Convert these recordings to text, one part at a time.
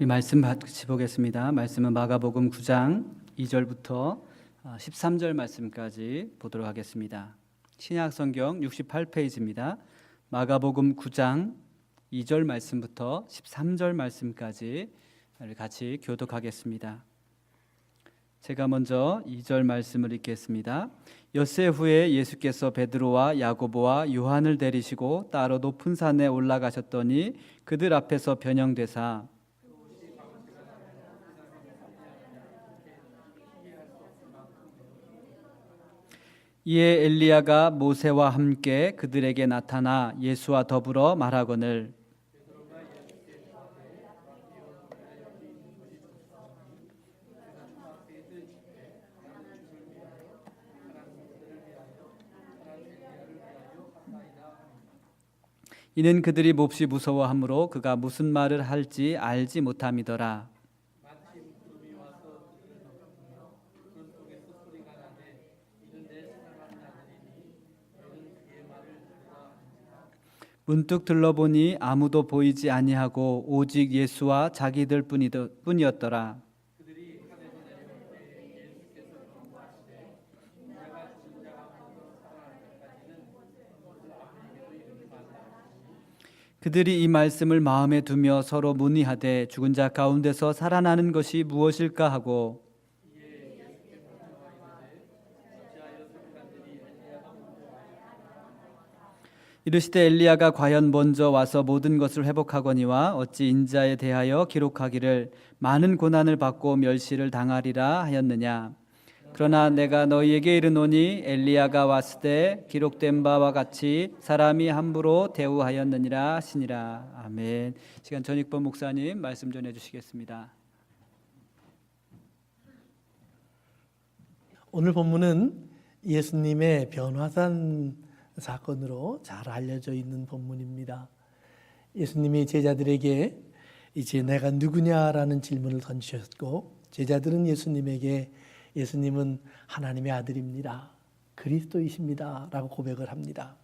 우리 말씀 같이 보겠습니다. 말씀은 마가복음 9장 2절부터 13절 말씀까지 보도록 하겠습니다. 신약성경 68페이지입니다. 마가복음 9장 2절 말씀부터 13절 말씀까지 같이 교독하겠습니다. 제가 먼저 2절 말씀을 읽겠습니다. 엿새 후에 예수께서 베드로와 야고보와 요한을 데리시고 따로 높은 산에 올라가셨더니 그들 앞에서 변형되사 이에 엘리야가 모세와 함께 그들에게 나타나 예수와 더불어 말하거늘 이는 그들이 몹시 무서워하므로 그가 무슨 말을 할지 알지 못함이더라. 문득 들러보니 아무도 보이지 아니하고 오직 예수와 자기들 뿐이었더라. 그들이 이 말씀을 마음에 두며 서로 문의하되 죽은 자 가운데서 살아나는 것이 무엇일까 하고 이르시되 엘리야가 과연 먼저 와서 모든 것을 회복하거니와 어찌 인자에 대하여 기록하기를 많은 고난을 받고 멸시를 당하리라 하였느냐. 그러나 내가 너희에게 이르노니 엘리야가 왔을 때 기록된 바와 같이 사람이 함부로 대우하였느니라 하시니라. 아멘. 시간 전익범 목사님 말씀 전해 주시겠습니다. 오늘 본문은 예수님의 변화산 사건으로 잘 알려져 있는 본문입니다. 예수님이 제자들에게 이제 내가 누구냐라는 질문을 던지셨고 제자들은 예수님은 하나님의 아들입니다. 그리스도이십니다. 라고 고백을 합니다.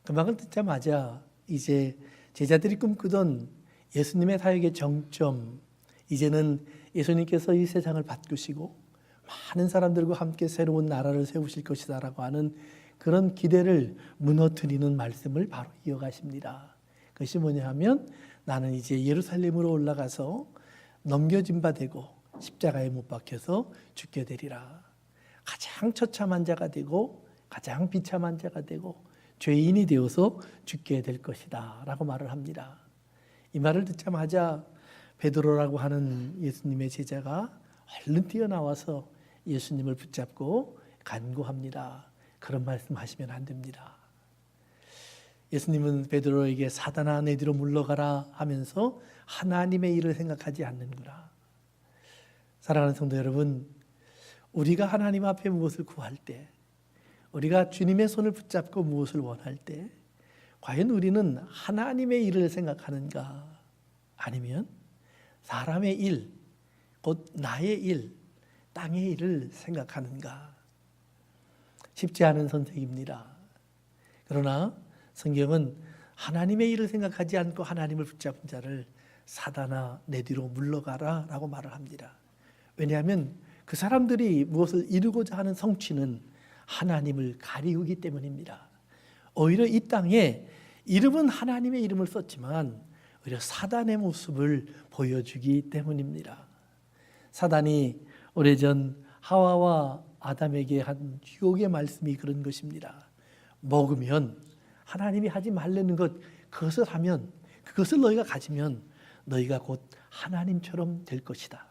그 말을 듣자마자 이제 제자들이 꿈꾸던 예수님의 사역의 정점, 이제는 예수님께서 이 세상을 바꾸시고 많은 사람들과 함께 새로운 나라를 세우실 것이다 라고 하는 그런 기대를 무너뜨리는 말씀을 바로 이어가십니다. 그것이 뭐냐 하면 나는 이제 예루살렘으로 올라가서 넘겨진 바 되고 십자가에 못 박혀서 죽게 되리라. 가장 처참한 자가 되고 가장 비참한 자가 되고 죄인이 되어서 죽게 될 것이다 라고 말을 합니다. 이 말을 듣자마자 베드로라고 하는 예수님의 제자가 얼른 뛰어나와서 예수님을 붙잡고 간구합니다. 그런 말씀하시면 안 됩니다. 예수님은 베드로에게 사단아 내 뒤로 물러가라 하면서 하나님의 일을 생각하지 않는구나. 사랑하는 성도 여러분, 우리가 하나님 앞에 무엇을 구할 때, 우리가 주님의 손을 붙잡고 무엇을 원할 때 과연 우리는 하나님의 일을 생각하는가 아니면 사람의 일, 곧 나의 일, 땅의 일을 생각하는가? 쉽지 않은 선택입니다. 그러나 성경은 하나님의 일을 생각하지 않고 하나님을 붙잡은 자를 사단아 내 뒤로 물러가라 라고 말을 합니다. 왜냐하면 그 사람들이 무엇을 이루고자 하는 성취는 하나님을 가리우기 때문입니다. 오히려 이 땅에 이름은 하나님의 이름을 썼지만 오히려 사단의 모습을 보여주기 때문입니다. 사단이 오래전 하와와 아담에게 한 유혹의 말씀이 그런 것입니다. 먹으면 하나님이 하지 말라는 것, 그것을 하면, 그것을 너희가 가지면 너희가 곧 하나님처럼 될 것이다.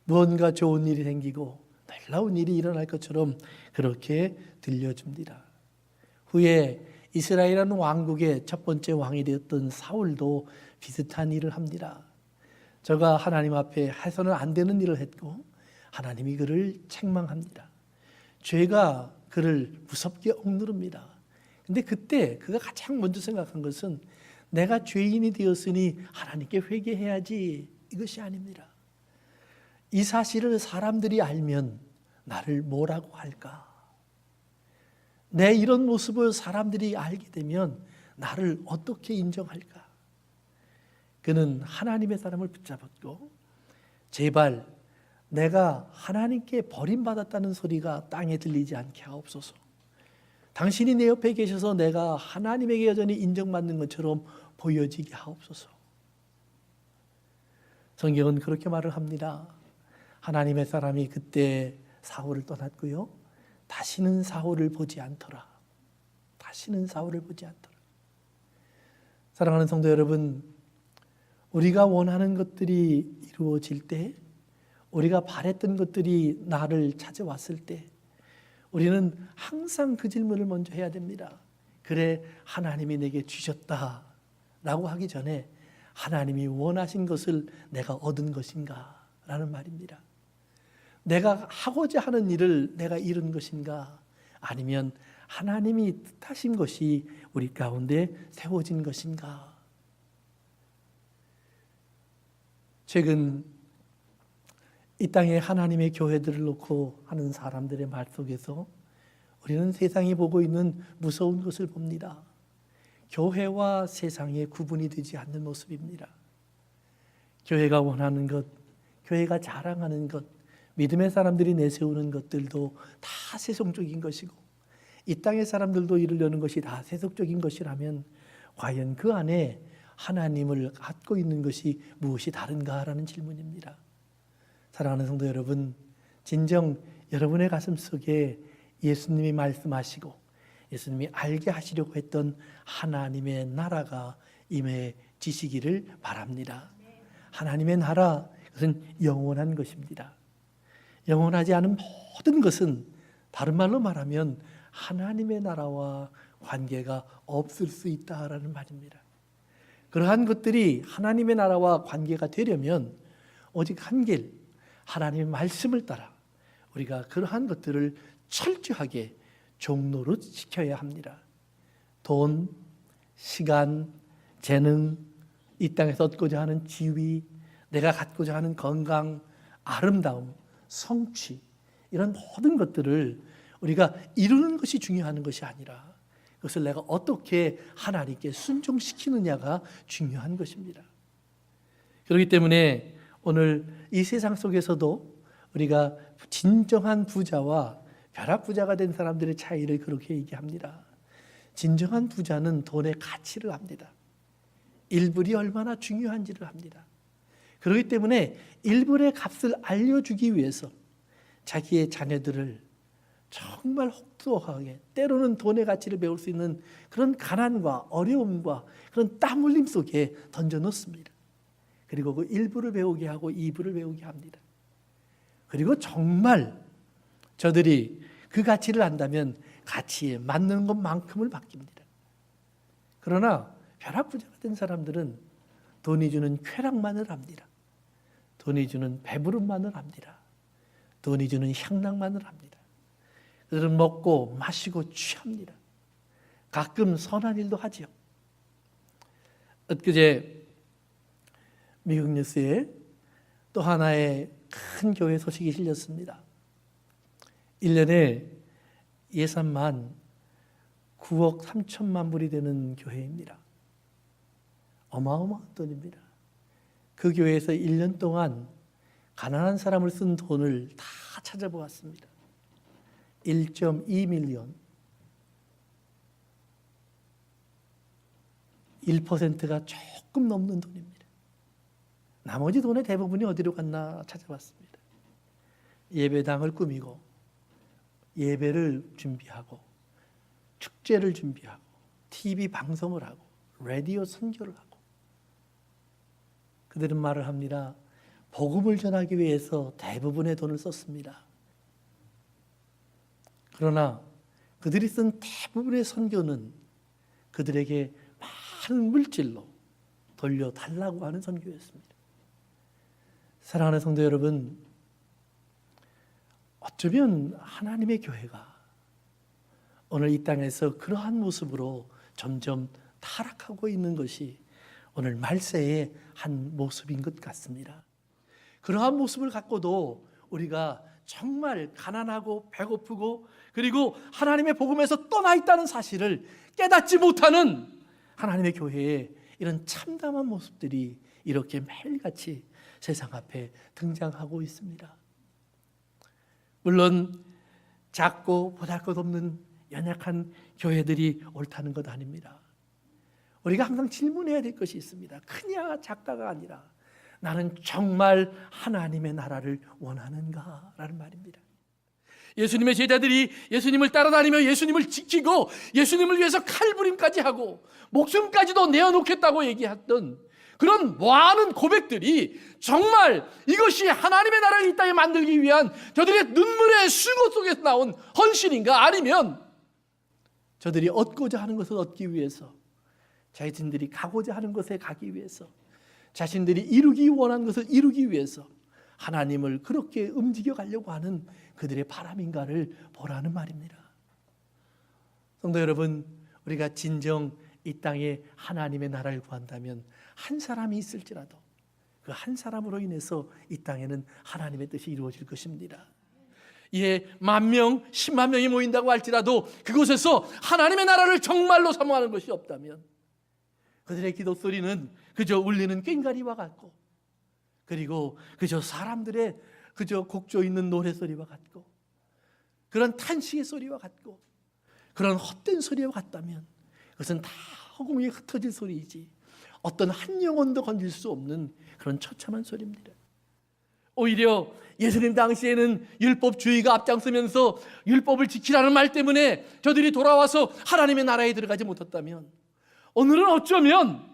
무언가 좋은 일이 생기고 놀라운 일이 일어날 것처럼 그렇게 들려줍니다. 후에 이스라엘이라는 왕국의 첫 번째 왕이 되었던 사울도 비슷한 일을 합니다. 저가 하나님 앞에 해서는 안 되는 일을 했고 하나님이 그를 책망합니다. 죄가 그를 무섭게 억누릅니다. 근데 그때 그가 가장 먼저 생각한 것은 내가 죄인이 되었으니 하나님께 회개해야지, 이것이 아닙니다. 이 사실을 사람들이 알면 나를 뭐라고 할까? 내 이런 모습을 사람들이 알게 되면 나를 어떻게 인정할까? 그는 하나님의 사람을 붙잡았고 제발 내가 하나님께 버림받았다는 소리가 땅에 들리지 않게 하옵소서. 당신이 내 옆에 계셔서 내가 하나님에게 여전히 인정받는 것처럼 보여지게 하옵소서. 성경은 그렇게 말을 합니다. 하나님의 사람이 그때 사울을 떠났고요. 다시는 사울을 보지 않더라. 다시는 사울을 보지 않더라. 사랑하는 성도 여러분, 우리가 원하는 것들이 이루어질 때, 우리가 바랬던 것들이 나를 찾아왔을 때 우리는 항상 그 질문을 먼저 해야 됩니다. 그래, 하나님이 내게 주셨다 라고 하기 전에 하나님이 원하신 것을 내가 얻은 것인가 라는 말입니다. 내가 하고자 하는 일을 내가 이룬 것인가, 아니면 하나님이 뜻하신 것이 우리 가운데 세워진 것인가. 최근 이 땅에 하나님의 교회들을 놓고 하는 사람들의 말 속에서 우리는 세상이 보고 있는 무서운 것을 봅니다. 교회와 세상의 구분이 되지 않는 모습입니다. 교회가 원하는 것, 교회가 자랑하는 것, 믿음의 사람들이 내세우는 것들도 다 세속적인 것이고 이 땅의 사람들도 이루려는 것이 다 세속적인 것이라면 과연 그 안에 하나님을 갖고 있는 것이 무엇이 다른가라는 질문입니다. 사랑하는 성도 여러분, 진정 여러분의 가슴 속에 예수님이 말씀하시고 예수님이 알게 하시려고 했던 하나님의 나라가 임해지시기를 바랍니다. 하나님의 나라, 그것은 영원한 것입니다. 영원하지 않은 모든 것은 다른 말로 말하면 하나님의 나라와 관계가 없을 수 있다라는 말입니다. 그러한 것들이 하나님의 나라와 관계가 되려면 오직 한 길, 하나님의 말씀을 따라 우리가 그러한 것들을 철저하게 종로로 지켜야 합니다. 돈, 시간, 재능, 이 땅에서 얻고자 하는 지위, 내가 갖고자 하는 건강, 아름다움, 성취, 이런 모든 것들을 우리가 이루는 것이 중요한 것이 아니라 그것을 내가 어떻게 하나님께 순종시키느냐가 중요한 것입니다. 그렇기 때문에 오늘 이 세상 속에서도 우리가 진정한 부자와 벼락부자가 된 사람들의 차이를 그렇게 얘기합니다. 진정한 부자는 돈의 가치를 압니다. 일불이 얼마나 중요한지를 압니다. 그렇기 때문에 일불의 값을 알려주기 위해서 자기의 자녀들을 정말 혹독하게, 때로는 돈의 가치를 배울 수 있는 그런 가난과 어려움과 그런 땀 흘림 속에 던져놓습니다. 그리고 그 1부를 배우게 하고 2부를 배우게 합니다. 그리고 정말 저들이 그 가치를 안다면 가치에 맞는 것만큼을 맡깁니다. 그러나 벼락부자 같은 사람들은 돈이 주는 쾌락만을 압니다. 돈이 주는 배부름만을 압니다. 돈이 주는 향락만을 압니다. 그들은 먹고 마시고 취합니다. 가끔 선한 일도 하지요. 엊그제 미국 뉴스에 또 하나의 큰 교회 소식이 실렸습니다. 1년에 예산만 9억 3천만 불이 되는 교회입니다. 어마어마한 돈입니다. 그 교회에서 1년 동안 가난한 사람을 쓴 돈을 다 찾아보았습니다. 1.2 밀리언, 1%가 조금 넘는 돈입니다. 나머지 돈의 대부분이 어디로 갔나 찾아봤습니다. 예배당을 꾸미고 예배를 준비하고 축제를 준비하고 TV 방송을 하고 라디오 선교를 하고 그들은 말을 합니다. 복음을 전하기 위해서 대부분의 돈을 썼습니다. 그러나 그들이 쓴 대부분의 선교는 그들에게 많은 물질로 돌려달라고 하는 선교였습니다. 사랑하는 성도 여러분, 어쩌면 하나님의 교회가 오늘 이 땅에서 그러한 모습으로 점점 타락하고 있는 것이 오늘 말세의 한 모습인 것 같습니다. 그러한 모습을 갖고도 우리가 정말 가난하고 배고프고 그리고 하나님의 복음에서 떠나 있다는 사실을 깨닫지 못하는 하나님의 교회의 이런 참담한 모습들이 이렇게 매일같이 세상 앞에 등장하고 있습니다. 물론 작고 보잘것없는 연약한 교회들이 옳다는 것 아닙니다. 우리가 항상 질문해야 될 것이 있습니다. 크냐 작다가 아니라 나는 정말 하나님의 나라를 원하는가라는 말입니다. 예수님의 제자들이 예수님을 따라다니며 예수님을 지키고 예수님을 위해서 칼부림까지 하고 목숨까지도 내어놓겠다고 얘기했던 그런 많은 고백들이 정말 이것이 하나님의 나라를 이 땅에 만들기 위한 저들의 눈물의 수고 속에서 나온 헌신인가, 아니면 저들이 얻고자 하는 것을 얻기 위해서, 자신들이 가고자 하는 것에 가기 위해서, 자신들이 이루기 원하는 것을 이루기 위해서 하나님을 그렇게 움직여 가려고 하는 그들의 바람인가를 보라는 말입니다. 성도 여러분, 우리가 진정 이 땅에 하나님의 나라를 구한다면 한 사람이 있을지라도 그 한 사람으로 인해서 이 땅에는 하나님의 뜻이 이루어질 것입니다. 예, 10,000명, 10만 명이 모인다고 할지라도 그곳에서 하나님의 나라를 정말로 사모하는 것이 없다면 그들의 기도 소리는 그저 울리는 꽹과리와 같고, 그리고 그저 사람들의 그저 곡조 있는 노래소리와 같고, 그런 탄식의 소리와 같고, 그런 헛된 소리와 같다면 그것은 다 허공에 흩어질 소리이지 어떤 한 영혼도 건질 수 없는 그런 처참한 소리입니다. 오히려 예수님 당시에는 율법주의가 앞장서면서 율법을 지키라는 말 때문에 저들이 돌아와서 하나님의 나라에 들어가지 못했다면, 오늘은 어쩌면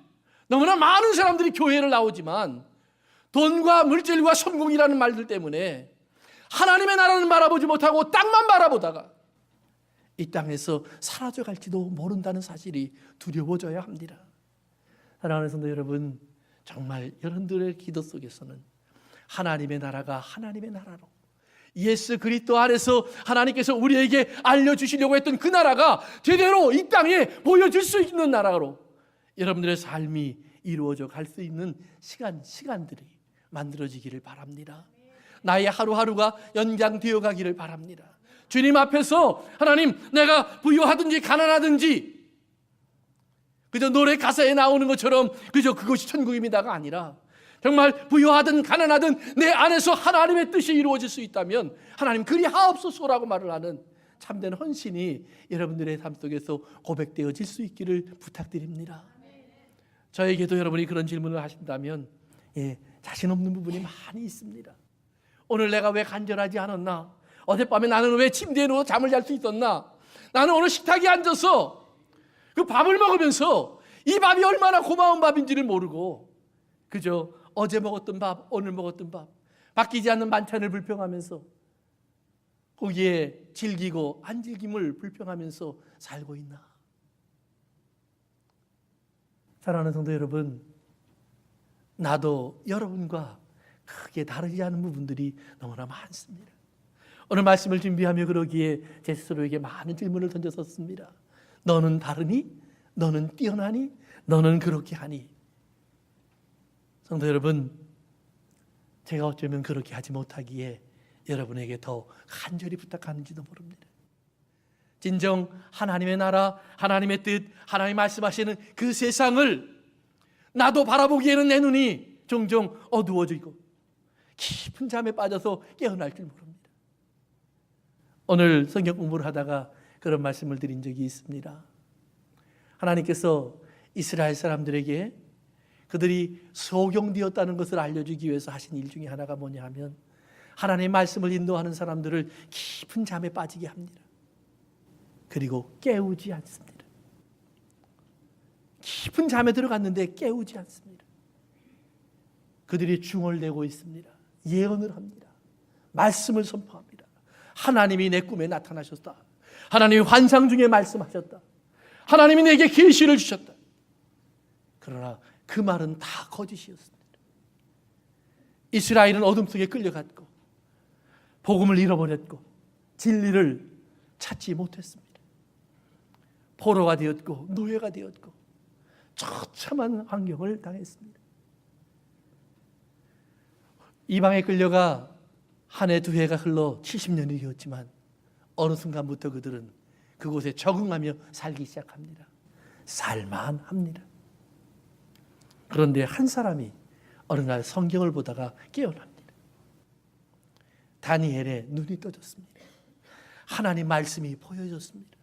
너무나 많은 사람들이 교회를 나오지만 돈과 물질과 성공이라는 말들 때문에 하나님의 나라는 바라보지 못하고 땅만 바라보다가 이 땅에서 사라져갈지도 모른다는 사실이 두려워져야 합니다. 사랑하는 성도 여러분, 정말 여러분들의 기도 속에서는 하나님의 나라가 하나님의 나라로, 예수 그리스도 안에서 하나님께서 우리에게 알려주시려고 했던 그 나라가 제대로 이 땅에 보여줄 수 있는 나라로 여러분들의 삶이 이루어져 갈 수 있는 시간들이 만들어지기를 바랍니다. 나의 하루하루가 연장되어 가기를 바랍니다. 주님 앞에서 하나님, 내가 부유하든지 가난하든지 그저 노래 가사에 나오는 것처럼 그저 그것이 천국입니다가 아니라, 정말 부유하든 가난하든 내 안에서 하나님의 뜻이 이루어질 수 있다면 하나님 그리하옵소서라고 말을 하는 참된 헌신이 여러분들의 삶 속에서 고백되어질 수 있기를 부탁드립니다. 저에게도 여러분이 그런 질문을 하신다면 자신 없는 부분이 많이 있습니다. 오늘 내가 왜 간절하지 않았나? 어젯밤에 나는 왜 침대에 누워 잠을 잘 수 있었나? 나는 오늘 식탁에 앉아서 그 밥을 먹으면서 이 밥이 얼마나 고마운 밥인지를 모르고 그저 어제 먹었던 밥, 오늘 먹었던 밥, 바뀌지 않는 반찬을 불평하면서 거기에 즐기고 안 즐김을 불평하면서 살고 있나? 사랑하는 성도 여러분, 나도 여러분과 크게 다르지 않은 부분들이 너무나 많습니다. 오늘 말씀을 준비하며 그러기에 제 스스로에게 많은 질문을 던졌었습니다. 너는 다르니? 너는 뛰어나니? 너는 그렇게 하니? 성도 여러분, 제가 어쩌면 그렇게 하지 못하기에 여러분에게 더 간절히 부탁하는지도 모릅니다. 진정 하나님의 나라, 하나님의 뜻, 하나님 말씀하시는 그 세상을 나도 바라보기에는 내 눈이 종종 어두워지고 깊은 잠에 빠져서 깨어날 줄 모릅니다. 오늘 성경 공부를 하다가 그런 말씀을 드린 적이 있습니다. 하나님께서 이스라엘 사람들에게 그들이 소경되었다는 것을 알려주기 위해서 하신 일 중에 하나가 뭐냐 하면 하나님의 말씀을 인도하는 사람들을 깊은 잠에 빠지게 합니다. 그리고 깨우지 않습니다. 깊은 잠에 들어갔는데 깨우지 않습니다. 그들이 중얼대고 있습니다. 예언을 합니다. 말씀을 선포합니다. 하나님이 내 꿈에 나타나셨다. 하나님이 환상 중에 말씀하셨다. 하나님이 내게 계시를 주셨다. 그러나 그 말은 다 거짓이었습니다. 이스라엘은 어둠 속에 끌려갔고 복음을 잃어버렸고 진리를 찾지 못했습니다. 포로가 되었고 노예가 되었고 처참한 환경을 당했습니다. 이방에 끌려가 한 해 두 해가 흘러 70년이 되었지만 어느 순간부터 그들은 그곳에 적응하며 살기 시작합니다. 살만합니다. 그런데 한 사람이 어느 날 성경을 보다가 깨어납니다. 다니엘의 눈이 떠졌습니다. 하나님 말씀이 보여졌습니다.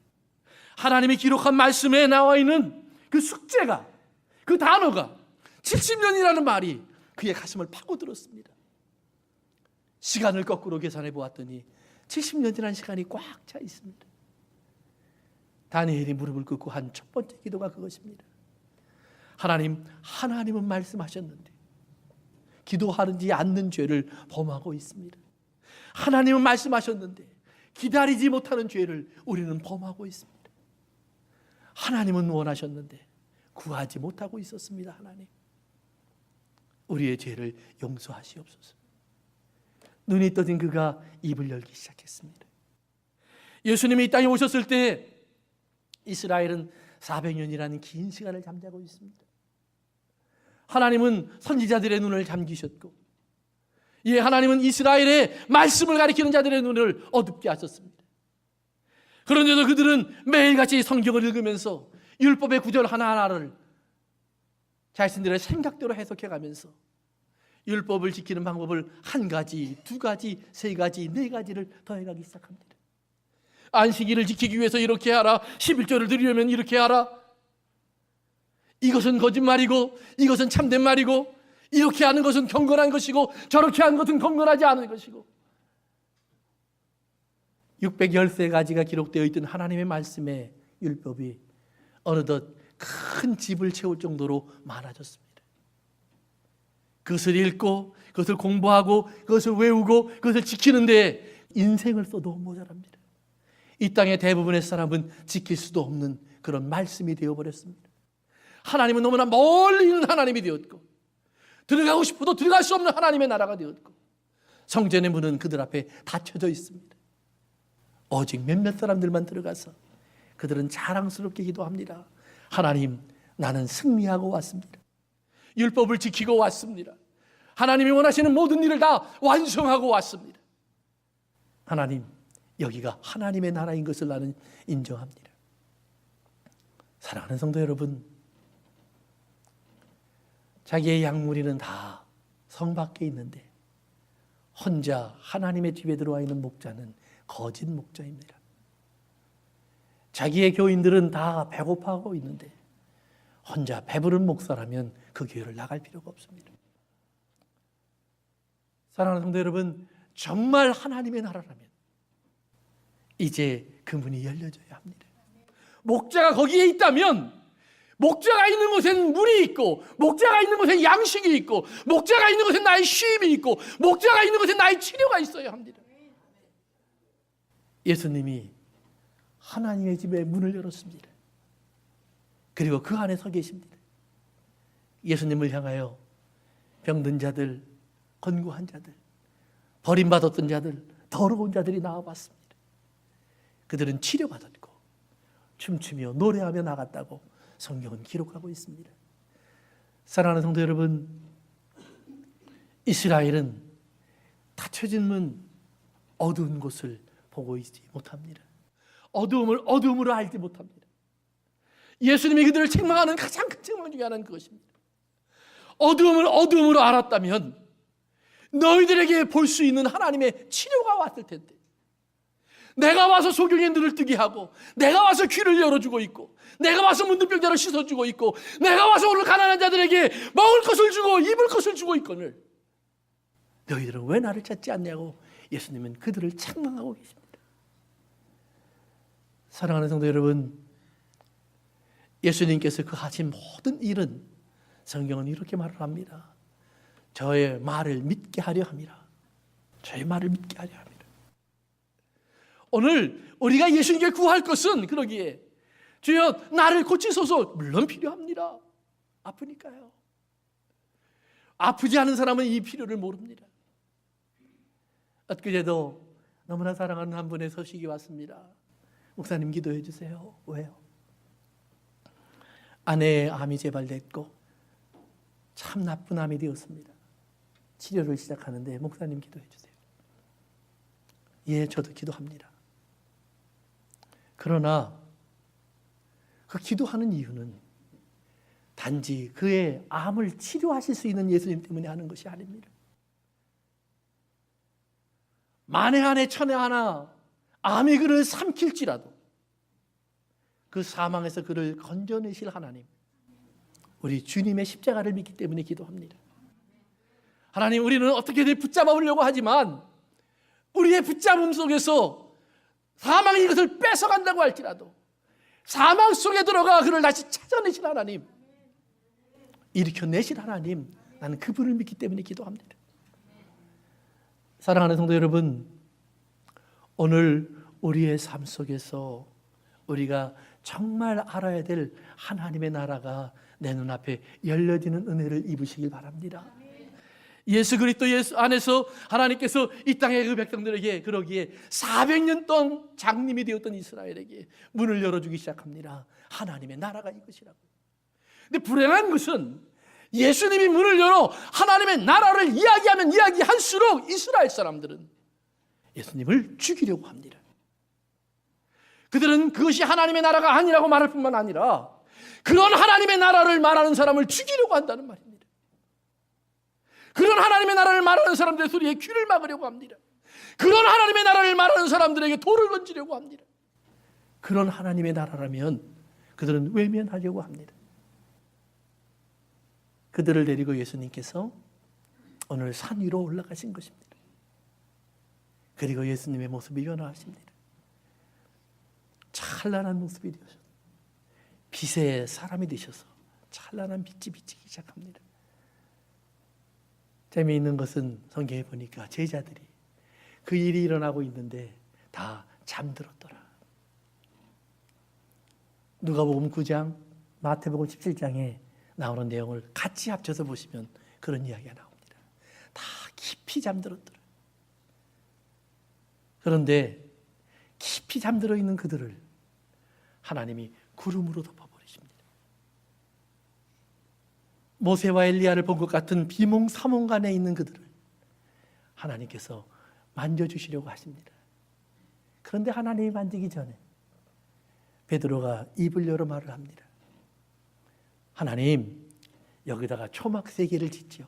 하나님이 기록한 말씀에 나와 있는 그 숙제가, 그 단어가 70년이라는 말이 그의 가슴을 파고들었습니다. 시간을 거꾸로 계산해 보았더니 70년이라는 시간이 꽉 차 있습니다. 다니엘이 무릎을 꿇고 한 첫 번째 기도가 그것입니다. 하나님은 말씀하셨는데 기도하지 않는 죄를 범하고 있습니다. 하나님은 말씀하셨는데 기다리지 못하는 죄를 우리는 범하고 있습니다. 하나님은 원하셨는데 구하지 못하고 있었습니다. 하나님, 우리의 죄를 용서하시옵소서. 눈이 떠진 그가 입을 열기 시작했습니다. 예수님이 이 땅에 오셨을 때 이스라엘은 400년이라는 긴 시간을 잠자고 있습니다. 하나님은 선지자들의 눈을 잠기셨고, 하나님은 이스라엘의 말씀을 가리키는 자들의 눈을 어둡게 하셨습니다. 그런데도 그들은 매일같이 성경을 읽으면서 율법의 구절 하나하나를 자신들의 생각대로 해석해가면서 율법을 지키는 방법을 한 가지, 두 가지, 세 가지, 네 가지를 더해가기 시작합니다. 안식일을 지키기 위해서 이렇게 하라, 11조를 드리려면 이렇게 하라, 이것은 거짓말이고 이것은 참된 말이고, 이렇게 하는 것은 경건한 것이고 저렇게 하는 것은 경건하지 않은 것이고, 613가지가 기록되어 있던 하나님의 말씀의 율법이 어느덧 큰 집을 채울 정도로 많아졌습니다. 그것을 읽고 그것을 공부하고 그것을 외우고 그것을 지키는데 인생을 써도 모자랍니다. 이 땅의 대부분의 사람은 지킬 수도 없는 그런 말씀이 되어버렸습니다. 하나님은 너무나 멀리 있는 하나님이 되었고, 들어가고 싶어도 들어갈 수 없는 하나님의 나라가 되었고, 성전의 문은 그들 앞에 닫혀져 있습니다. 오직 몇몇 사람들만 들어가서 그들은 자랑스럽게 기도합니다. 하나님, 나는 승리하고 왔습니다. 율법을 지키고 왔습니다. 하나님이 원하시는 모든 일을 다 완성하고 왔습니다. 하나님, 여기가 하나님의 나라인 것을 나는 인정합니다. 사랑하는 성도 여러분, 자기의 양무리는 다 성 밖에 있는데 혼자 하나님의 집에 들어와 있는 목자는 거짓 목자입니다. 자기의 교인들은 다 배고파하고 있는데 혼자 배부른 목사라면 그 교회를 나갈 필요가 없습니다. 사랑하는 성도 여러분, 정말 하나님의 나라라면 이제 그 문이 열려져야 합니다. 목자가 거기에 있다면, 목자가 있는 곳엔 물이 있고, 목자가 있는 곳엔 양식이 있고, 목자가 있는 곳엔 나의 쉼이 있고, 목자가 있는 곳엔 나의 치료가 있어야 합니다. 예수님이 하나님의 집에 문을 열었습니다. 그리고 그 안에 서 계십니다. 예수님을 향하여 병든 자들, 권고한 자들, 버림받았던 자들, 더러운 자들이 나와봤습니다. 그들은 치료받았고 춤추며 노래하며 나갔다고 성경은 기록하고 있습니다. 사랑하는 성도 여러분, 이스라엘은 닫혀진 문, 어두운 곳을 보고 있지 못합니다. 어두움을 어두움으로 알지 못합니다. 예수님이 그들을 책망하는 가장 큰 책망 중에 하나는 그것입니다. 어두움을 어두움으로 알았다면 너희들에게 볼 수 있는 하나님의 치료가 왔을 텐데, 내가 와서 소경의 눈을 뜨게 하고, 내가 와서 귀를 열어주고 있고, 내가 와서 문둥병자를 씻어주고 있고, 내가 와서 오늘 가난한 자들에게 먹을 것을 주고 입을 것을 주고 있거늘 너희들은 왜 나를 찾지 않냐고 예수님은 그들을 책망하고 계십니다. 사랑하는 성도 여러분, 예수님께서 그 하신 모든 일은 성경은 이렇게 말을 합니다. 저의 말을 믿게 하려 함이라. 저의 말을 믿게 하려 함이라. 오늘 우리가 예수님께 구할 것은 그러기에, 주여 나를 고치소서, 물론 필요합니다. 아프니까요. 아프지 않은 사람은 이 필요를 모릅니다. 엊그제도 너무나 사랑하는 한 분의 소식이 왔습니다. 목사님 기도해 주세요. 왜요? 아내의 암이 재발됐고 참 나쁜 암이 되었습니다. 치료를 시작하는데 목사님 기도해 주세요. 예, 저도 기도합니다. 그러나 그 기도하는 이유는 단지 그의 암을 치료하실 수 있는 예수님 때문에 하는 것이 아닙니다. 만에 하나 천에 하나 암이 그를 삼킬지라도 그 사망에서 그를 건져내실 하나님, 우리 주님의 십자가를 믿기 때문에 기도합니다. 하나님, 우리는 어떻게든 붙잡으려고 하지만 우리의 붙잡음 속에서 사망이 이것을 뺏어간다고 할지라도 사망 속에 들어가 그를 다시 찾아내실 하나님, 일으켜내실 하나님, 나는 그분을 믿기 때문에 기도합니다. 사랑하는 성도 여러분, 오늘 우리의 삶 속에서 우리가 정말 알아야 될 하나님의 나라가 내 눈앞에 열려지는 은혜를 입으시길 바랍니다. 예수 그리스도 예수 안에서 하나님께서 이 땅의 그 백성들에게 그러기에 400년 동안 장님이 되었던 이스라엘에게 문을 열어주기 시작합니다. 하나님의 나라가 이것이라고. 근데 불행한 것은 예수님이 문을 열어 하나님의 나라를 이야기하면 이야기할수록 이스라엘 사람들은 예수님을 죽이려고 합니다. 그들은 그것이 하나님의 나라가 아니라고 말할 뿐만 아니라 그런 하나님의 나라를 말하는 사람을 죽이려고 한다는 말입니다. 그런 하나님의 나라를 말하는 사람들의 소리에 귀를 막으려고 합니다. 그런 하나님의 나라를 말하는 사람들에게 돌을 던지려고 합니다. 그런 하나님의 나라라면 그들은 외면하려고 합니다. 그들을 데리고 예수님께서 오늘 산 위로 올라가신 것입니다. 그리고 예수님의 모습이 변화하십니다. 찬란한 모습이 되셔서 빛의 사람이 되셔서 찬란한 빛이 비치기 시작합니다. 재미있는 것은 성경에 보니까 제자들이 그 일이 일어나고 있는데 다 잠들었더라. 누가복음 9장, 마태복음 17장에 나오는 내용을 같이 합쳐서 보시면 그런 이야기가 나옵니다. 다 깊이 잠들었더라. 그런데 깊이 잠들어 있는 그들을 하나님이 구름으로 덮어버리십니다. 모세와 엘리야를 본 것 같은 비몽사몽간에 있는 그들을 하나님께서 만져주시려고 하십니다. 그런데 하나님이 만지기 전에 베드로가 입을 열어 말을 합니다. 하나님, 여기다가 초막 3개를 짓지요.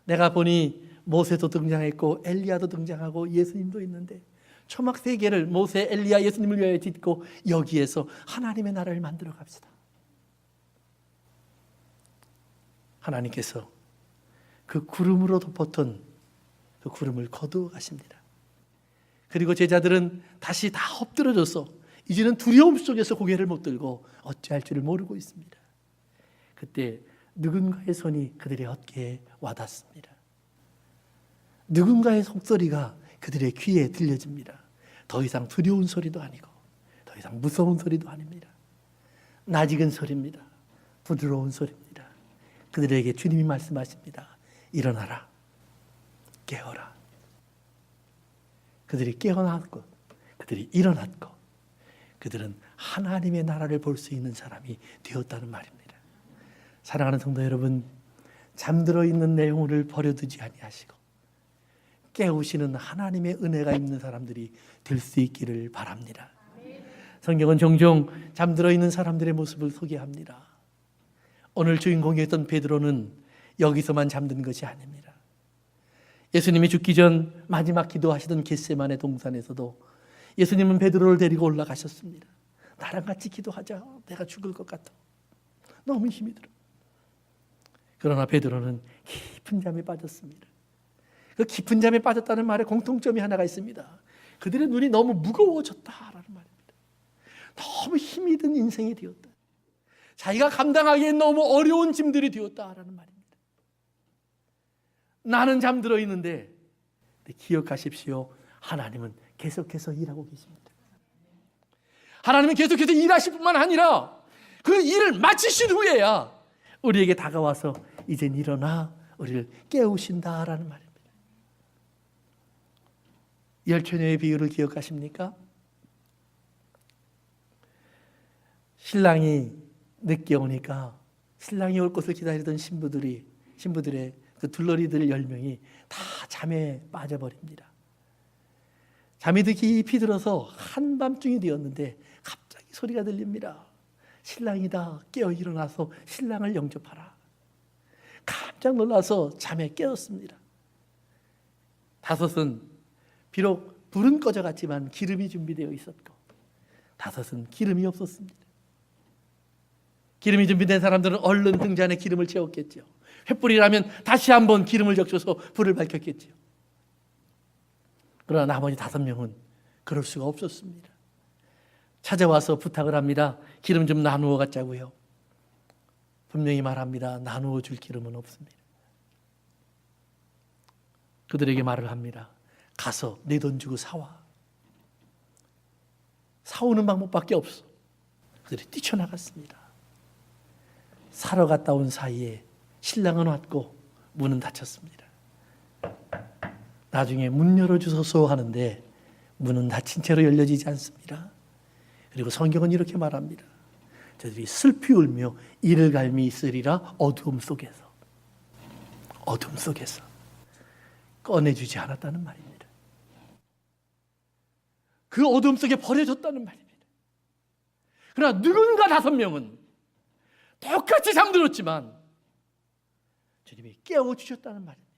내가 보니 모세도 등장했고 엘리야도 등장하고 예수님도 있는데 초막 3개를 모세, 엘리야, 예수님을 위하여 짓고 여기에서 하나님의 나라를 만들어 갑시다. 하나님께서 그 구름으로 덮었던 그 구름을 거두어 가십니다. 그리고 제자들은 다시 다 엎드러져서 이제는 두려움 속에서 고개를 못 들고 어찌할 줄을 모르고 있습니다. 그때 누군가의 손이 그들의 어깨에 와닿습니다. 누군가의 속소리가 그들의 귀에 들려집니다. 더 이상 두려운 소리도 아니고 더 이상 무서운 소리도 아닙니다. 낯익은 소리입니다. 부드러운 소리입니다. 그들에게 주님이 말씀하십니다. 일어나라. 깨어라. 그들이 깨어났고 그들이 일어났고 그들은 하나님의 나라를 볼 수 있는 사람이 되었다는 말입니다. 사랑하는 성도 여러분, 잠들어 있는 내 영혼을 버려두지 아니하시고 깨우시는 하나님의 은혜가 있는 사람들이 될 수 있기를 바랍니다. 성경은 종종 잠들어 있는 사람들의 모습을 소개합니다. 오늘 주인공이었던 베드로는 여기서만 잠든 것이 아닙니다. 예수님이 죽기 전 마지막 기도하시던 겟세마네 동산에서도 예수님은 베드로를 데리고 올라가셨습니다. 나랑 같이 기도하자. 내가 죽을 것 같아. 너무 힘이 들어. 그러나 베드로는 깊은 잠에 빠졌습니다. 그 깊은 잠에 빠졌다는 말에 공통점이 하나가 있습니다. 그들의 눈이 너무 무거워졌다라는 말입니다. 너무 힘이 든 인생이 되었다. 자기가 감당하기엔 너무 어려운 짐들이 되었다라는 말입니다. 나는 잠들어 있는데 기억하십시오. 하나님은 계속해서 일하고 계십니다. 하나님은 계속해서 일하실 뿐만 아니라 그 일을 마치신 후에야 우리에게 다가와서 이젠 일어나 우리를 깨우신다라는 말입니다. 열처녀의 비유를 기억하십니까? 신랑이 늦게 오니까 신랑이 올 것을 기다리던 신부들의 그 둘러리들 10명이 다 잠에 빠져버립니다. 잠이 깊이 들어서 한밤중이 되었는데 갑자기 소리가 들립니다. 신랑이다. 깨어 일어나서 신랑을 영접하라. 깜짝 놀라서 잠에 깨었습니다. 5은 비록 불은 꺼져갔지만 기름이 준비되어 있었고 5은 기름이 없었습니다. 기름이 준비된 사람들은 얼른 등잔에 기름을 채웠겠죠. 횃불이라면 다시 한번 기름을 적셔서 불을 밝혔겠죠. 그러나 나머지 5명은 그럴 수가 없었습니다. 찾아와서 부탁을 합니다. 기름 좀 나누어 갖자고요. 분명히 말합니다. 나누어 줄 기름은 없습니다. 그들에게 말을 합니다. 가서 내 돈 주고 사와. 사오는 방법밖에 없어. 그들이 뛰쳐나갔습니다. 사러 갔다 온 사이에 신랑은 왔고 문은 닫혔습니다. 나중에 문 열어주소서 하는데 문은 닫힌 채로 열려지지 않습니다. 그리고 성경은 이렇게 말합니다. 저들이 슬피 울며 이를 갈미 있으리라. 어두움 속에서 꺼내주지 않았다는 말입니다. 그 어두움 속에 버려졌다는 말입니다. 그러나 누군가 5명은 똑같이 잠들었지만 주님이 깨워주셨다는 말입니다.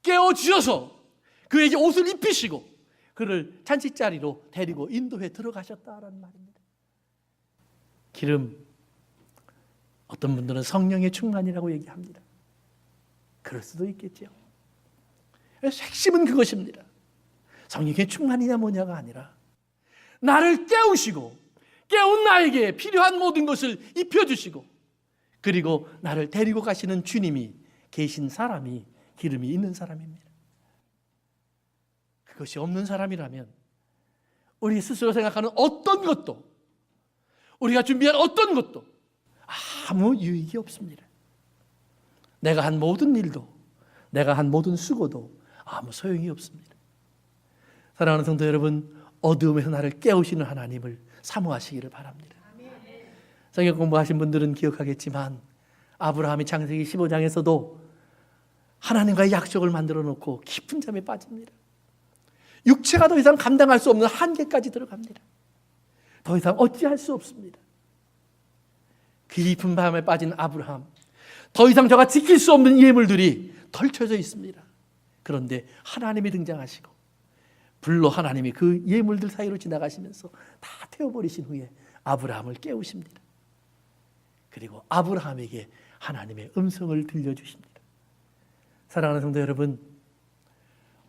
깨워주셔서 그에게 옷을 입히시고 그를 잔치자리로 데리고 인도해 들어가셨다는 말입니다. 기름, 어떤 분들은 성령의 충만이라고 얘기합니다. 그럴 수도 있겠죠. 핵심은 그것입니다. 성령의 충만이냐 뭐냐가 아니라 나를 깨우시고 깨운 나에게 필요한 모든 것을 입혀주시고 그리고 나를 데리고 가시는 주님이 계신 사람이 기름이 있는 사람입니다. 그것이 없는 사람이라면 우리 스스로 생각하는 어떤 것도, 우리가 준비한 어떤 것도 아무 유익이 없습니다. 내가 한 모든 일도, 내가 한 모든 수고도 아무 소용이 없습니다. 사랑하는 성도 여러분, 어두움에서 나를 깨우시는 하나님을 사모하시기를 바랍니다. 성경 공부하신 분들은 기억하겠지만 아브라함이 창세기 15장에서도 하나님과의 약속을 만들어 놓고 깊은 잠에 빠집니다. 육체가 더 이상 감당할 수 없는 한계까지 들어갑니다. 더 이상 어찌할 수 없습니다. 깊은 밤에 빠진 아브라함, 더 이상 저가 지킬 수 없는 예물들이 덜쳐져 있습니다. 그런데 하나님이 등장하시고 불로 하나님이 그 예물들 사이로 지나가시면서 다 태워버리신 후에 아브라함을 깨우십니다. 그리고 아브라함에게 하나님의 음성을 들려주십니다. 사랑하는 성도 여러분,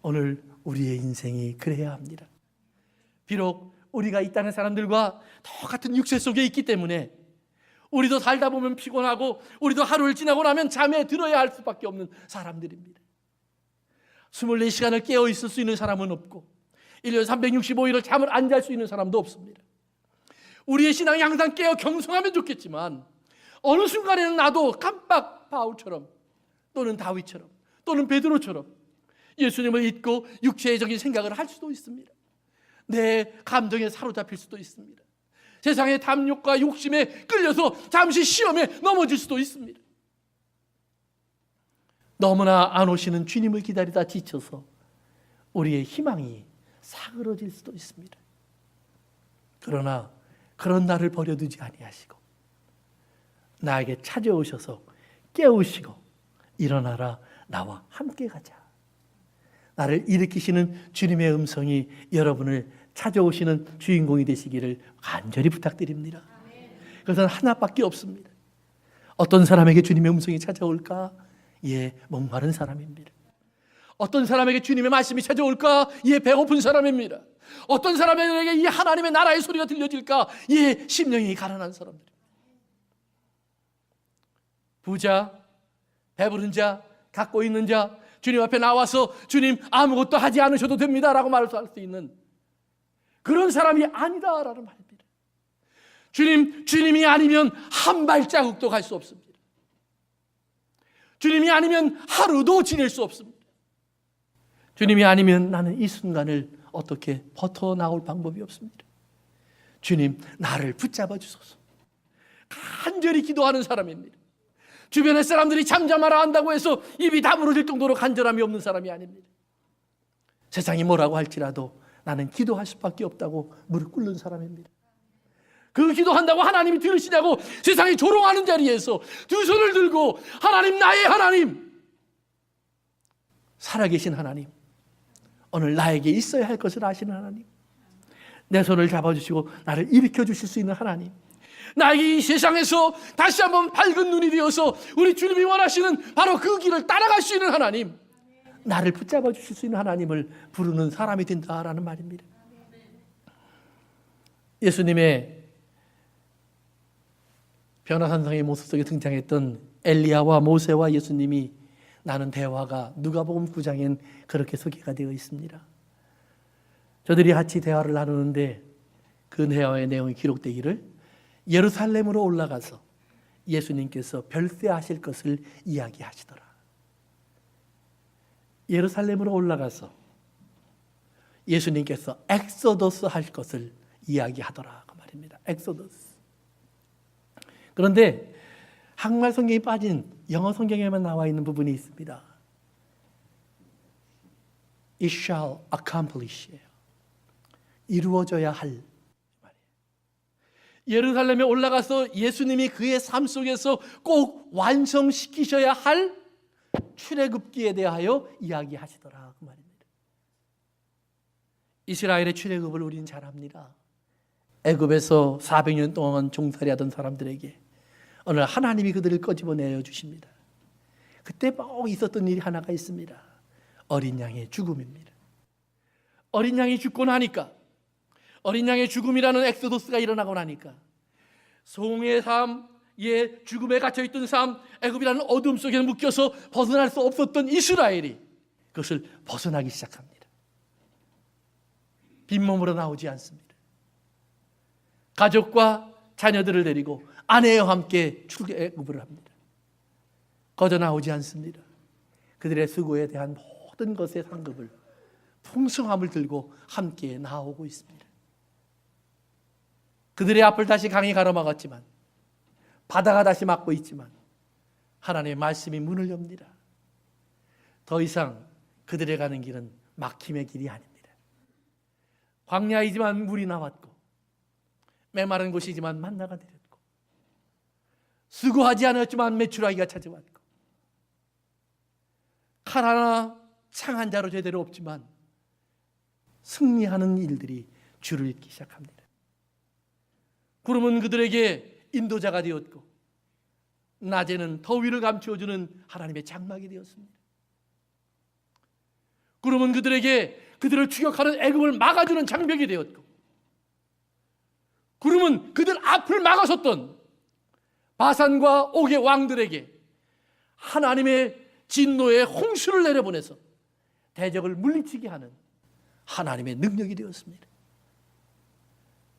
오늘 우리의 인생이 그래야 합니다. 비록 우리가 이 땅의 사람들과 똑같은 육체 속에 있기 때문에 우리도 살다 보면 피곤하고 우리도 하루를 지나고 나면 잠에 들어야 할 수밖에 없는 사람들입니다. 24시간을 깨어 있을 수 있는 사람은 없고 1년 365일을 잠을 안 잘 수 있는 사람도 없습니다. 우리의 신앙이 항상 깨어 경성하면 좋겠지만 어느 순간에는 나도 깜빡 바울처럼 또는 다윗처럼 또는 베드로처럼 예수님을 잊고 육체적인 생각을 할 수도 있습니다. 내 감정에 사로잡힐 수도 있습니다. 세상의 탐욕과 욕심에 끌려서 잠시 시험에 넘어질 수도 있습니다. 너무나 안 오시는 주님을 기다리다 지쳐서 우리의 희망이 사그러질 수도 있습니다. 그러나 그런 나를 버려두지 아니하시고 나에게 찾아오셔서 깨우시고 일어나라, 나와 함께 가자. 나를 일으키시는 주님의 음성이 여러분을 찾아오시는 주인공이 되시기를 간절히 부탁드립니다. 그것은 하나밖에 없습니다. 어떤 사람에게 주님의 음성이 찾아올까? 예, 목마른 사람입니다. 어떤 사람에게 주님의 말씀이 찾아올까? 예, 배고픈 사람입니다. 어떤 사람에게 이 하나님의 나라의 소리가 들려질까? 예, 심령이 가난한 사람들입니다. 부자, 배부른 자, 갖고 있는 자, 주님 앞에 나와서 주님 아무것도 하지 않으셔도 됩니다라고 말할 수 있는 그런 사람이 아니다라는 말입니다. 주님이 아니면 한 발자국도 갈 수 없습니다. 주님이 아니면 하루도 지낼 수 없습니다. 주님이 아니면 나는 이 순간을 어떻게 버텨나올 방법이 없습니다. 주님, 나를 붙잡아 주소서. 간절히 기도하는 사람입니다. 주변의 사람들이 잠잠하라 한다고 해서 입이 다물어질 정도로 간절함이 없는 사람이 아닙니다. 세상이 뭐라고 할지라도 나는 기도할 수밖에 없다고 무릎 꿇는 사람입니다. 그 기도한다고 하나님이 들으시냐고 세상이 조롱하는 자리에서 두 손을 들고 하나님, 나의 하나님, 살아계신 하나님, 오늘 나에게 있어야 할 것을 아시는 하나님, 내 손을 잡아주시고 나를 일으켜 주실 수 있는 하나님, 나에게 이 세상에서 다시 한번 밝은 눈이 되어서 우리 주님이 원하시는 바로 그 길을 따라갈 수 있는 하나님, 나를 붙잡아 주실 수 있는 하나님을 부르는 사람이 된다라는 말입니다. 예수님의 변화산상의 모습 속에 등장했던 엘리야와 모세와 예수님이 나눈 대화가 누가복음 9장엔 그렇게 소개가 되어 있습니다. 저들이 같이 대화를 나누는데 그 대화의 내용이 기록되기를 예루살렘으로 올라가서 예수님께서 별세하실 것을 이야기하시더라. 예루살렘으로 올라가서 예수님께서 엑소더스 할 것을 이야기하더라 그 말입니다. 엑소더스. 그런데 한국말 성경이 빠진 영어 성경에만 나와 있는 부분이 있습니다. It shall accomplish. 이루어져야 할. 예루살렘에 올라가서 예수님이 그의 삶 속에서 꼭 완성시키셔야 할 출애굽기에 대하여 이야기하시더라 그 말입니다. 이스라엘의 출애굽을 우리는 잘 압니다. 애굽에서 400년 동안 종살이하던 사람들에게 어느 날 하나님이 그들을 끄집어내어 주십니다. 그때 꼭 있었던 일이 하나가 있습니다. 어린 양의 죽음입니다. 어린 양이 죽고 나니까, 어린 양의 죽음이라는 엑소도스가 일어나고 나니까 송의 삶, 죽음에 갇혀있던 삶, 애굽이라는 어둠 속에 묶여서 벗어날 수 없었던 이스라엘이 그것을 벗어나기 시작합니다. 빈몸으로 나오지 않습니다. 가족과 자녀들을 데리고 아내와 함께 출애굽을 합니다. 거저 나오지 않습니다. 그들의 수고에 대한 모든 것의 상급을, 풍성함을 들고 함께 나오고 있습니다. 그들의 앞을 다시 강이 가로막았지만, 바다가 다시 막고 있지만 하나님의 말씀이 문을 엽니다. 더 이상 그들의 가는 길은 막힘의 길이 아닙니다. 광야이지만 물이 나왔고, 메마른 곳이지만 만나가 내렸고, 수고하지 않았지만 메추라기가 찾아왔고, 칼 하나 창한 자로 제대로 없지만 승리하는 일들이 줄을 잇기 시작합니다. 구름은 그들에게 인도자가 되었고, 낮에는 더위를 감추어주는 하나님의 장막이 되었습니다. 구름은 그들에게 그들을 추격하는 애굽을 막아주는 장벽이 되었고, 구름은 그들 앞을 막아섰던 바산과 옥의 왕들에게 하나님의 진노의 홍수를 내려보내서 대적을 물리치게 하는 하나님의 능력이 되었습니다.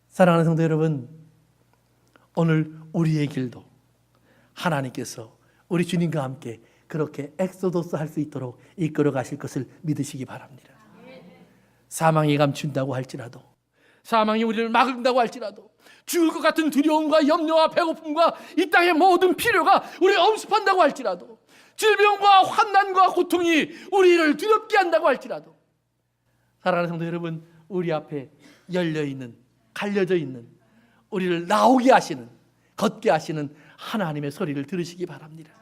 사랑하는 성도 여러분, 오늘 우리의 길도 하나님께서 우리 주님과 함께 그렇게 엑소도스 할 수 있도록 이끌어 가실 것을 믿으시기 바랍니다. 사망이 감춘다고 할지라도, 사망이 우리를 막는다고 할지라도, 죽을 것 같은 두려움과 염려와 배고픔과 이 땅의 모든 필요가 우리를 엄습한다고 할지라도, 질병과 환난과 고통이 우리를 두렵게 한다고 할지라도, 사랑하는 성도 여러분, 우리 앞에 열려있는, 갈려져 있는, 우리를 나오게 하시는, 걷게 하시는 하나님의 소리를 들으시기 바랍니다.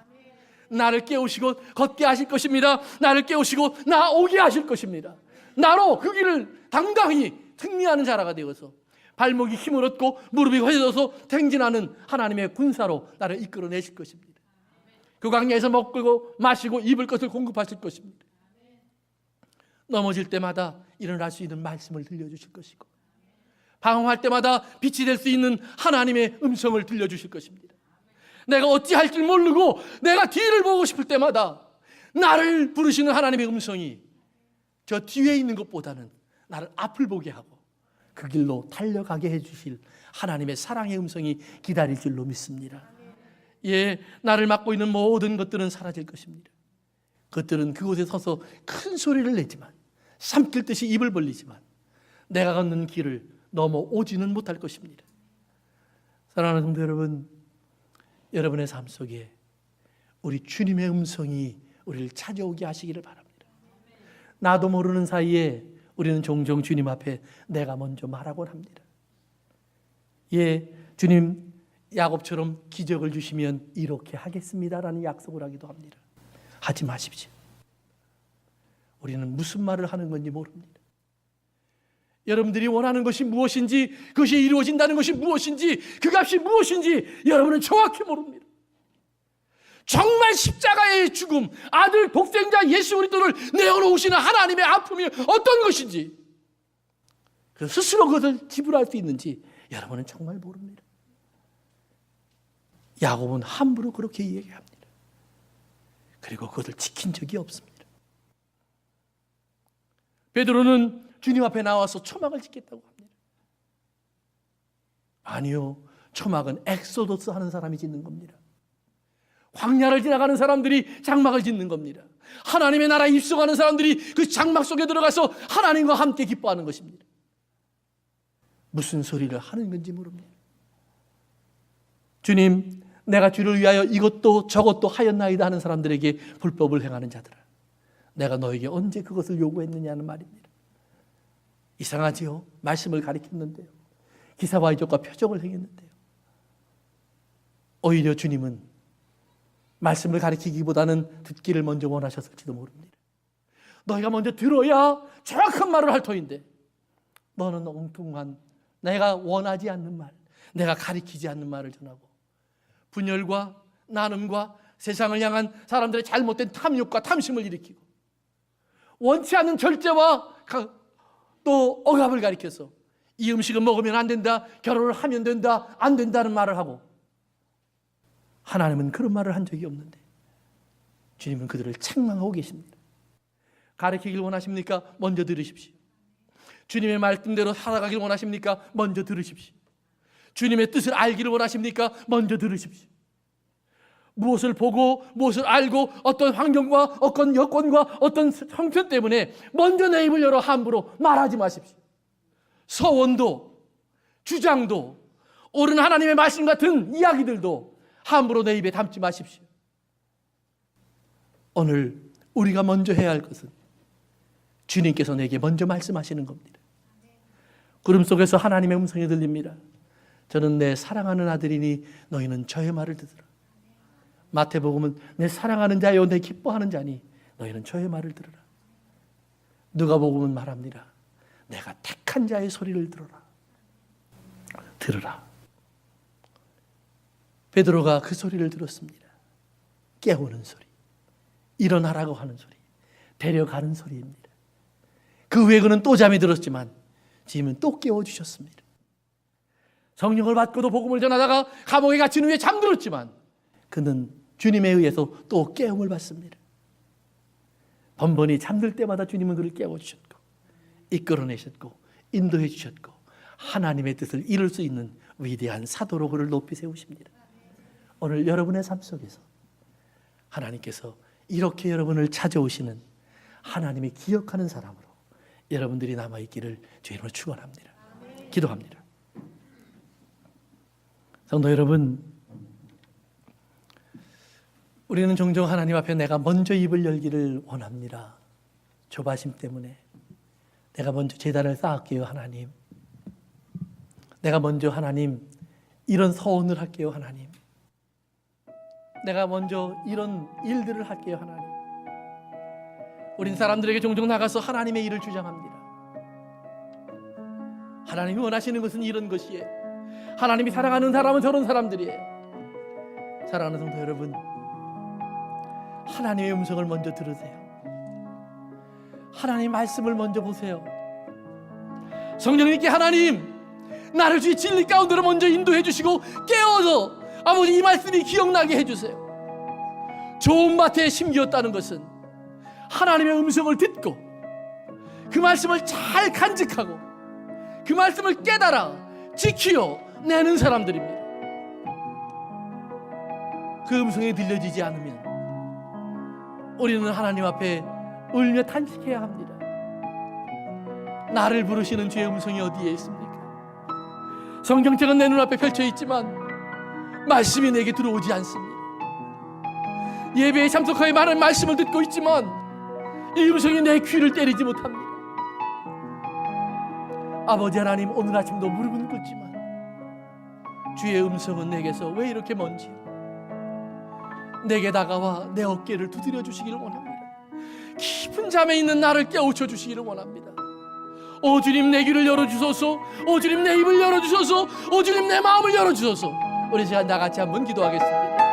나를 깨우시고 걷게 하실 것입니다. 나를 깨우시고 나오게 하실 것입니다. 나로 그 길을 당당히 승리하는 자라가 되어서 발목이 힘을 얻고 무릎이 회져서 행진하는 하나님의 군사로 나를 이끌어내실 것입니다. 그 광야에서 먹고 마시고 입을 것을 공급하실 것입니다. 넘어질 때마다 일어날 수 있는 말씀을 들려주실 것이고, 방황할 때마다 빛이 될 수 있는 하나님의 음성을 들려주실 것입니다. 내가 어찌할 줄 모르고 내가 뒤를 보고 싶을 때마다 나를 부르시는 하나님의 음성이 저 뒤에 있는 것보다는 나를 앞을 보게 하고 그 길로 달려가게 해주실 하나님의 사랑의 음성이 기다릴 줄로 믿습니다. 예, 나를 막고 있는 모든 것들은 사라질 것입니다. 그것들은 그곳에 서서 큰 소리를 내지만, 삼킬 듯이 입을 벌리지만 내가 걷는 길을 넘어오지는 못할 것입니다. 사랑하는 성도 여러분, 여러분의 삶 속에 우리 주님의 음성이 우리를 찾아오게 하시기를 바랍니다. 나도 모르는 사이에 우리는 종종 주님 앞에 내가 먼저 말하곤 합니다. 예, 주님, 야곱처럼 기적을 주시면 이렇게 하겠습니다라는 약속을 하기도 합니다. 하지 마십시오. 우리는 무슨 말을 하는 건지 모릅니다. 여러분들이 원하는 것이 무엇인지, 그것이 이루어진다는 것이 무엇인지, 그 값이 무엇인지 여러분은 정확히 모릅니다. 정말 십자가의 죽음, 아들 독생자 예수 그리스도를 내어놓으시는 하나님의 아픔이 어떤 것인지, 그 스스로 그것을 지불할 수 있는지 여러분은 정말 모릅니다. 야곱은 함부로 그렇게 얘기합니다. 그리고 그것을 지킨 적이 없습니다. 베드로는 주님 앞에 나와서 초막을 짓겠다고 합니다. 아니요, 초막은 엑소더스 하는 사람이 짓는 겁니다. 광야를 지나가는 사람들이 장막을 짓는 겁니다. 하나님의 나라에 입성하는 사람들이 그 장막 속에 들어가서 하나님과 함께 기뻐하는 것입니다. 무슨 소리를 하는 건지 모릅니다. 주님, 내가 주를 위하여 이것도 저것도 하였나이다 하는 사람들에게 불법을 행하는 자들아, 내가 너에게 언제 그것을 요구했느냐는 말입니다. 이상하지요? 말씀을 가리켰는데요, 기사와 이적과 표적을 행했는데요, 오히려 주님은 말씀을 가리키기보다는 듣기를 먼저 원하셨을지도 모릅니다. 너희가 먼저 들어야 정확한 말을 할 터인데 너는 엉뚱한, 내가 원하지 않는 말, 내가 가리키지 않는 말을 전하고 분열과 나눔과 세상을 향한 사람들의 잘못된 탐욕과 탐심을 일으키고 원치 않는 절제와 또 억압을 가리켜서 이 음식은 먹으면 안 된다, 결혼을 하면 된다, 안 된다는 말을 하고, 하나님은 그런 말을 한 적이 없는데 주님은 그들을 책망하고 계십니다. 가르치길 원하십니까? 먼저 들으십시오. 주님의 말씀대로 살아가길 원하십니까? 먼저 들으십시오. 주님의 뜻을 알기를 원하십니까? 먼저 들으십시오. 무엇을 보고 무엇을 알고 어떤 환경과 어떤 여건과 어떤 형편 때문에 먼저 내 입을 열어 함부로 말하지 마십시오. 서원도 주장도 옳은 하나님의 말씀 같은 이야기들도 함부로 내 입에 담지 마십시오. 오늘 우리가 먼저 해야 할 것은 주님께서 내게 먼저 말씀하시는 겁니다. 구름 속에서 하나님의 음성이 들립니다. 저는 내 사랑하는 아들이니 너희는 저의 말을 들으라. 마태복음은 내 사랑하는 자요 내 기뻐하는 자니 너희는 저의 말을 들으라. 누가복음은 말합니다. 내가 택한 자의 소리를 들으라. 베드로가 그 소리를 들었습니다. 깨우는 소리, 일어나라고 하는 소리, 데려가는 소리입니다. 그 후에 그는 또 잠이 들었지만 지금은 또 깨워주셨습니다. 성령을 받고도 복음을 전하다가 감옥에 갇힌 후에 잠들었지만 그는 주님에 의해서 또 깨움을 받습니다. 번번이 잠들 때마다 주님은 그를 깨워주셨고 이끌어내셨고 인도해 주셨고 하나님의 뜻을 이룰 수 있는 위대한 사도로 그를 높이 세우십니다. 오늘 여러분의 삶 속에서 하나님께서 이렇게 여러분을 찾아오시는 하나님이 기억하는 사람으로 여러분들이 남아있기를 주의 이름으로 축원합니다. 기도합니다. 성도 여러분, 우리는 종종 하나님 앞에 내가 먼저 입을 열기를 원합니다. 조바심 때문에 내가 먼저 제단을 쌓을게요 하나님. 내가 먼저 하나님 이런 서원을 할게요 하나님. 내가 먼저 이런 일들을 할게요 하나님. 우린 사람들에게 종종 나가서 하나님의 일을 주장합니다. 하나님이 원하시는 것은 이런 것이에요. 하나님이 사랑하는 사람은 저런 사람들이에요. 사랑하는 성도 여러분, 하나님의 음성을 먼저 들으세요. 하나님의 말씀을 먼저 보세요. 성령님께 하나님, 나를 주의 진리 가운데로 먼저 인도해 주시고 깨워서 아버지 이 말씀이 기억나게 해주세요. 좋은 밭에 심기었다는 것은 하나님의 음성을 듣고 그 말씀을 잘 간직하고 그 말씀을 깨달아 지키어 내는 사람들입니다. 그 음성이 들려지지 않으면 우리는 하나님 앞에 울며 탄식해야 합니다. 나를 부르시는 주의 음성이 어디에 있습니까? 성경책은 내 눈앞에 펼쳐 있지만 말씀이 내게 들어오지 않습니다. 예배에 참석하여 많은 말씀을 듣고 있지만 이 음성이 내 귀를 때리지 못합니다. 아버지 하나님, 오늘 아침도 무릎은 꿇지만 주의 음성은 내게서 왜 이렇게 먼지요? 내게 다가와 내 어깨를 두드려 주시기를 원합니다. 깊은 잠에 있는 나를 깨우쳐 주시기를 원합니다. 오 주님, 내 귀를 열어주소서. 오 주님, 내 입을 열어주소서. 오 주님, 내 마음을 열어주소서. 우리 시간 다 같이 한번 기도하겠습니다.